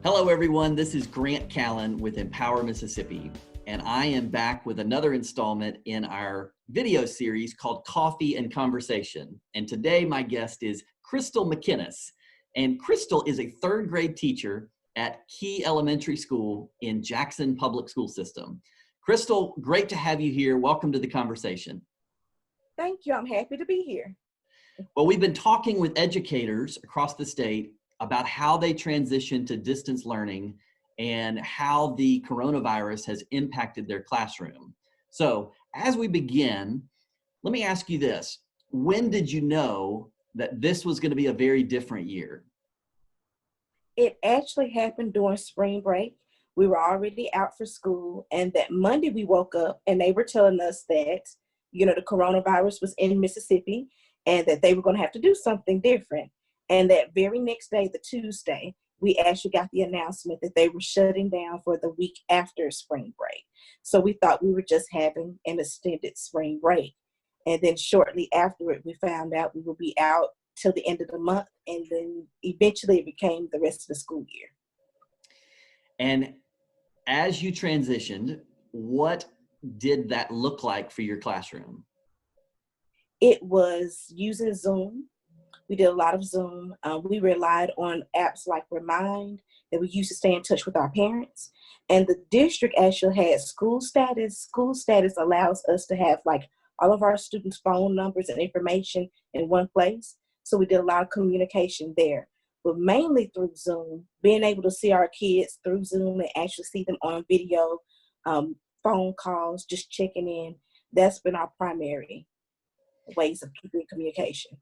Hello, everyone. This is Grant Callen with Empower Mississippi, and I am back with another installment in our video series called Coffee and Conversation. And today, my guest is Crystal McKinnis. And Crystal is a third grade teacher at Key Elementary School in Jackson Public School System. Crystal, great to have you here. Welcome to the conversation. Thank you. I'm happy to be here. Well, we've been talking with educators across the state about how they transition to distance learning and how the coronavirus has impacted their classroom. So as we begin, let me ask you this. When did you know that this was going to be a very different year? It actually happened during spring break. We were already out for school, and that Monday we woke up and they were telling us that, the coronavirus was in Mississippi and that they were going to have to do something different. And that very next day, the Tuesday, we actually got the announcement that they were shutting down for the week after spring break. So we thought we were just having an extended spring break. And then shortly after it, we found out we would be out till the end of the month. And then eventually it became the rest of the school year. And as you transitioned, what did that look like for your classroom? It was using Zoom. We did a lot of Zoom. We relied on apps like Remind that we used to stay in touch with our parents. And the district actually had school status. School status allows us to have all of our students' phone numbers and information in one place. So we did a lot of communication there, but mainly through Zoom, being able to see our kids through Zoom and actually see them on video, phone calls, just checking in. That's been our primary ways of keeping communication.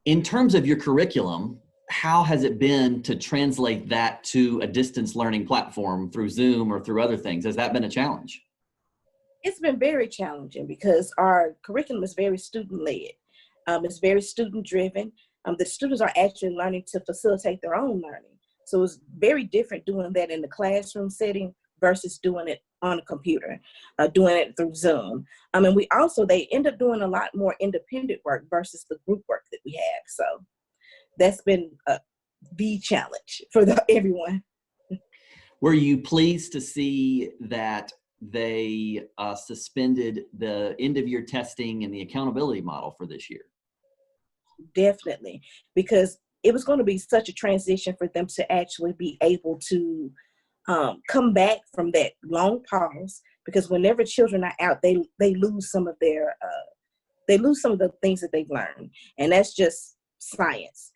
In terms of your curriculum, how has it been to translate that to a distance learning platform through Zoom or through other things? Has that been a challenge? It's been very challenging because our curriculum is very student-led. It's very student-driven. The students are actually learning to facilitate their own learning. So it's very different doing that in the classroom setting versus doing it on a computer, doing it through Zoom. And they end up doing a lot more independent work versus the group work that we have. So that's been the challenge for everyone. Were you pleased to see that they suspended the end of year testing and the accountability model for this year? Definitely, because it was going to be such a transition for them to actually be able to come back from that long pause, because whenever children are out, they lose some of their some of the things that they've learned, and that's just science.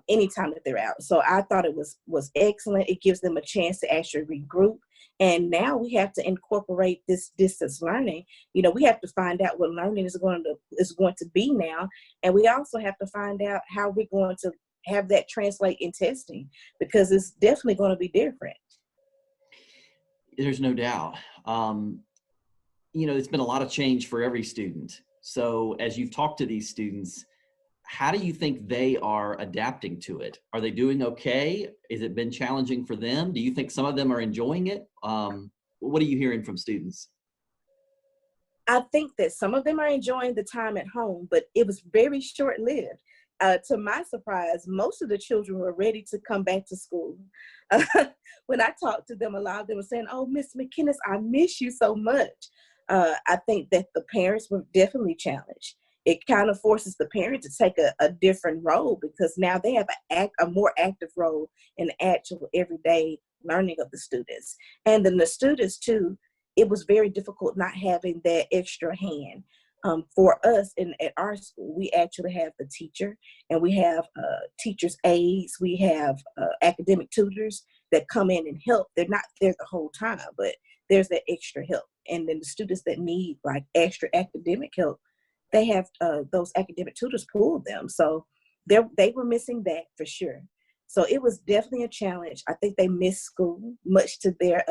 Anytime that they're out, so I thought it was excellent. It gives them a chance to actually regroup, and now we have to incorporate this distance learning. We have to find out what learning is going to be now, and we also have to find out how we're going to have that translate in testing, because it's definitely going to be different. There's no doubt. It's been a lot of change for every student. So as you've talked to these students, how do you think they are adapting to it? Are they doing okay? Has it been challenging for them? Do you think some of them are enjoying it? What are you hearing from students? I think that some of them are enjoying the time at home, but it was very short-lived. To my surprise, most of the children were ready to come back to school. When I talked to them, a lot of them were saying, "Oh, Miss McKinnis, I miss you so much." I think that the parents were definitely challenged. It kind of forces the parent to take a different role, because now they have a more active role in the actual everyday learning of the students. And then the students too, it was very difficult not having that extra hand. For us at our school, we actually have the teacher, and we have teachers' aides. We have academic tutors that come in and help. They're not there the whole time, but there's that extra help. And then the students that need extra academic help, they have those academic tutors pull them. So they were missing that for sure. So it was definitely a challenge. I think they missed school, much to their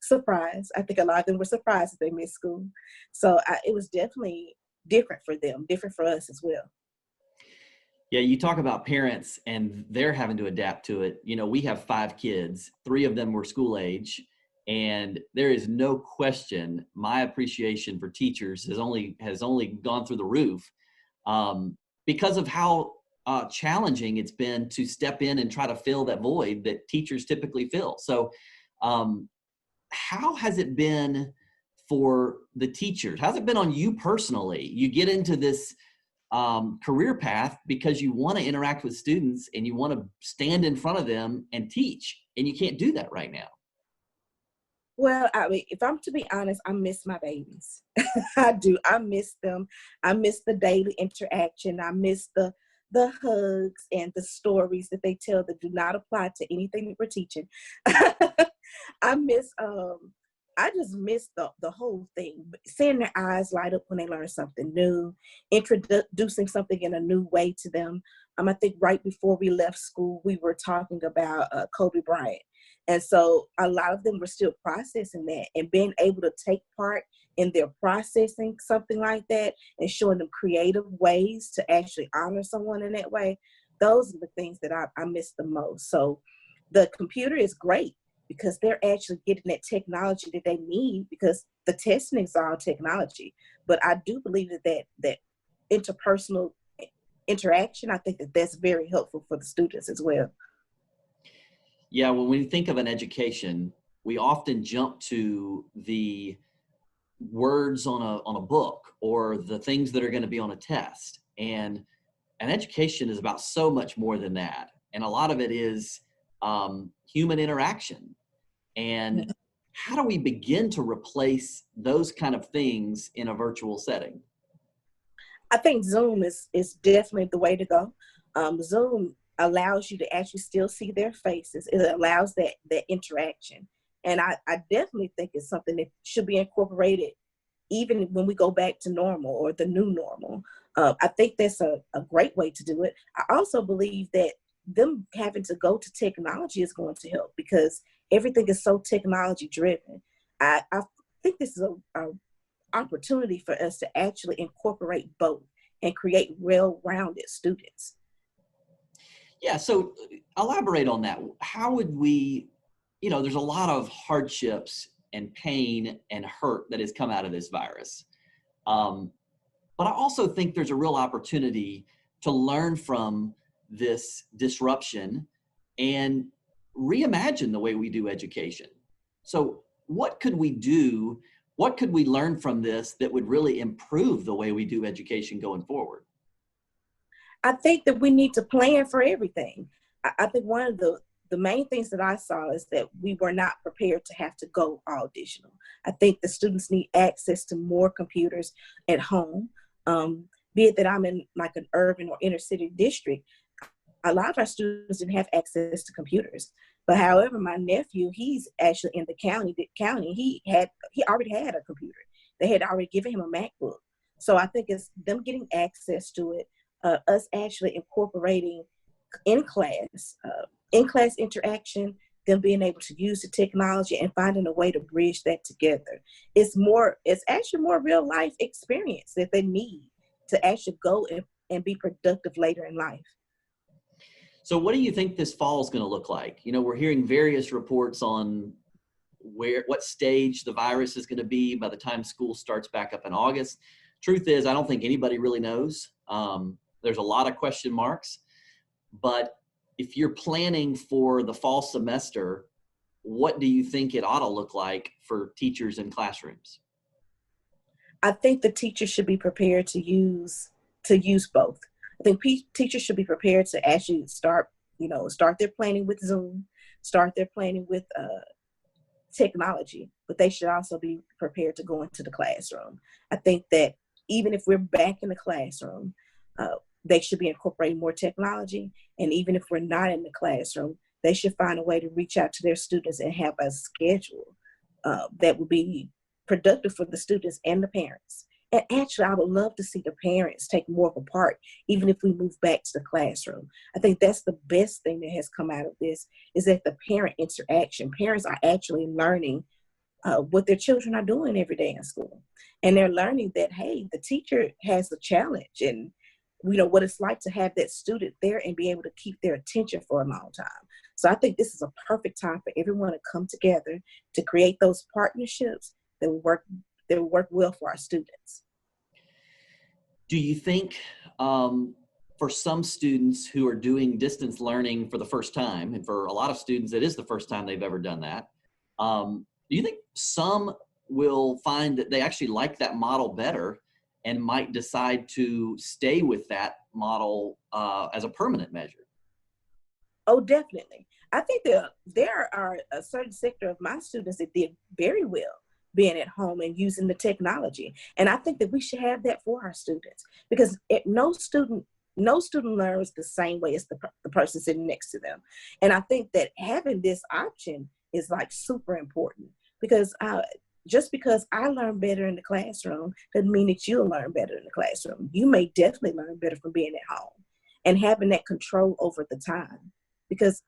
surprise. I think a lot of them were surprised that they missed school. So it was definitely different for them, different for us as well. Yeah, you talk about parents and they're having to adapt to it. We have 5 kids, 3 of them were school age, and there is no question my appreciation for teachers has only gone through the roof because of how challenging it's been to step in and try to fill that void that teachers typically fill. So how has it been for the teachers? How's it been on you personally? You get into this career path because you want to interact with students and you want to stand in front of them and teach, and you can't do that right now. Well, I mean, if I'm to be honest, I miss my babies. I do. I miss them. I miss the daily interaction. I miss the hugs and the stories that they tell that do not apply to anything that we're teaching. I miss I just miss the whole thing. Seeing their eyes light up when they learn something new, introducing something in a new way to them. I think right before we left school, we were talking about Kobe Bryant. And so a lot of them were still processing that, and being able to take part in their processing something like that and showing them creative ways to actually honor someone in that way. Those are the things that I miss the most. So the computer is great because they're actually getting that technology that they need, because the testing is all technology. But I do believe that interpersonal interaction, I think that's very helpful for the students as well. Yeah, when we think of an education, we often jump to the words on a book or the things that are going to be on a test. And an education is about so much more than that. And a lot of it is human interaction. And how do we begin to replace those kind of things in a virtual setting? I think Zoom is definitely the way to go. Zoom allows you to actually still see their faces. It allows that interaction. And I definitely think it's something that should be incorporated even when we go back to normal or the new normal. I think that's a great way to do it. I also believe that them having to go to technology is going to help, because everything is so technology driven. I think this is a opportunity for us to actually incorporate both and create well-rounded students. Yeah, so elaborate on that. How would we, there's a lot of hardships and pain and hurt that has come out of this virus. But I also think there's a real opportunity to learn from this disruption and reimagine the way we do education. So what could we do? What could we learn from this that would really improve the way we do education going forward? I think that we need to plan for everything. I think one of the main things that I saw is that we were not prepared to have to go all digital. I think the students need access to more computers at home. Be it that I'm in like an urban or inner city district, a lot of our students didn't have access to computers. But however, my nephew, he's actually in the county. He already had a computer. They had already given him a MacBook. So I think it's them getting access to it, us actually incorporating in-class interaction, them being able to use the technology and finding a way to bridge that together. It's actually more real life experience that they need to actually go and be productive later in life. So what do you think this fall is going to look like? We're hearing various reports on what stage the virus is going to be by the time school starts back up in August. Truth is, I don't think anybody really knows. There's a lot of question marks, but if you're planning for the fall semester, what do you think it ought to look like for teachers in classrooms? I think the teachers should be prepared to use both. I think teachers should be prepared to actually start their planning with Zoom, start their planning with technology, but they should also be prepared to go into the classroom. I think that even if we're back in the classroom, they should be incorporating more technology. And even if we're not in the classroom, they should find a way to reach out to their students and have a schedule that will be productive for the students and the parents. And actually, I would love to see the parents take more of a part, even if we move back to the classroom. I think that's the best thing that has come out of this, is that the parent interaction. Parents are actually learning what their children are doing every day in school. And they're learning that, hey, the teacher has a challenge, and what it's like to have that student there and be able to keep their attention for a long time. So I think this is a perfect time for everyone to come together to create those partnerships that will work well for our students. Do you think, from for some students who are doing distance learning for the first time, and for a lot of students, it is the first time they've ever done that. Do you think some will find that they actually like that model better and might decide to stay with that model as a permanent measure? Oh, definitely. I think there are a certain sector of my students that did very well being at home and using the technology. And I think that we should have that for our students, because no student learns the same way as the person sitting next to them. And I think that having this option is like super important, because just because I learn better in the classroom doesn't mean that you'll learn better in the classroom. You may definitely learn better from being at home and having that control over the time, because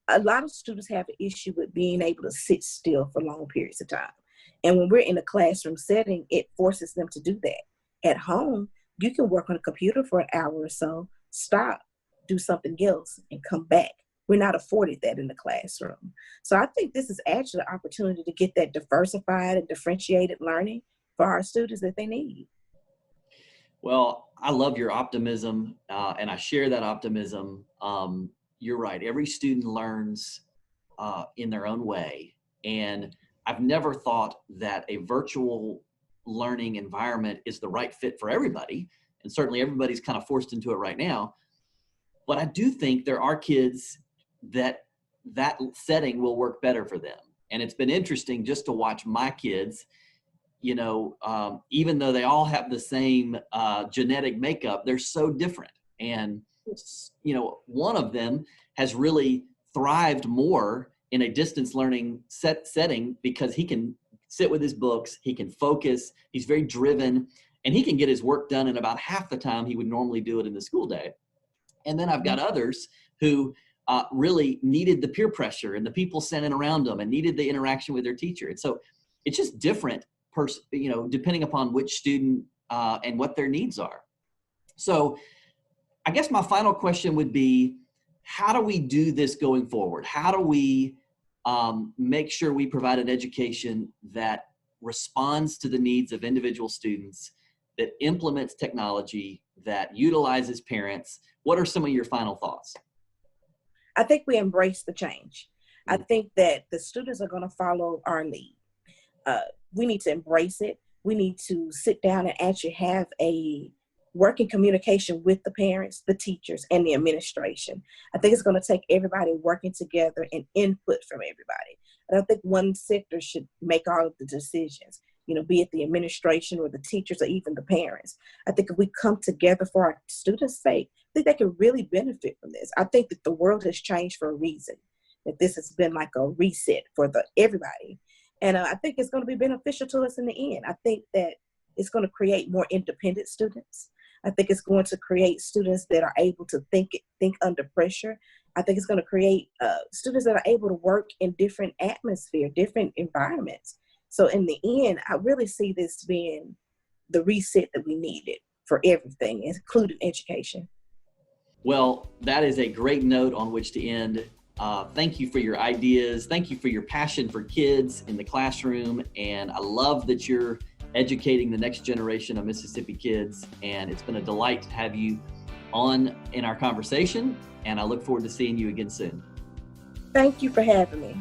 a lot of students have an issue with being able to sit still for long periods of time. And when we're in a classroom setting, it forces them to do that. At home, you can work on a computer for an hour or so, stop, do something else, and come back. We're not afforded that in the classroom. So I think this is actually an opportunity to get that diversified and differentiated learning for our students that they need. Well, I love your optimism, and I share that optimism. You're right. Every student learns in their own way. And I've never thought that a virtual learning environment is the right fit for everybody. And certainly everybody's kind of forced into it right now. But I do think there are kids that setting will work better for them. And it's been interesting just to watch my kids, even though they all have the same genetic makeup, they're so different. And, one of them has really thrived more in a distance learning setting because he can sit with his books, he can focus, he's very driven, and he can get his work done in about half the time he would normally do it in the school day. And then I've got others who really needed the peer pressure and the people standing around them and needed the interaction with their teacher. And so it's just different, depending upon which student and what their needs are. So I guess my final question would be, how do we do this going forward? How do we make sure we provide an education that responds to the needs of individual students, that implements technology, that utilizes parents? What are some of your final thoughts? I think we embrace the change. I think that the students are going to follow our lead. We need to embrace it. We need to sit down and actually have a working communication with the parents, the teachers, and the administration. I think it's going to take everybody working together and input from everybody. I don't think one sector should make all of the decisions, be it the administration or the teachers or even the parents. I think if we come together for our students' sake, I think they can really benefit from this. I think that the world has changed for a reason, that this has been like a reset for everybody. And I think it's going to be beneficial to us in the end. I think that it's going to create more independent students. I think it's going to create students that are able to think under pressure. I think it's going to create students that are able to work in different atmosphere, different environments. So in the end, I really see this being the reset that we needed for everything, including education. Well, that is a great note on which to end. Thank you for your ideas. Thank you for your passion for kids in the classroom. And I love that you're educating the next generation of Mississippi kids. And it's been a delight to have you on in our conversation. And I look forward to seeing you again soon. Thank you for having me.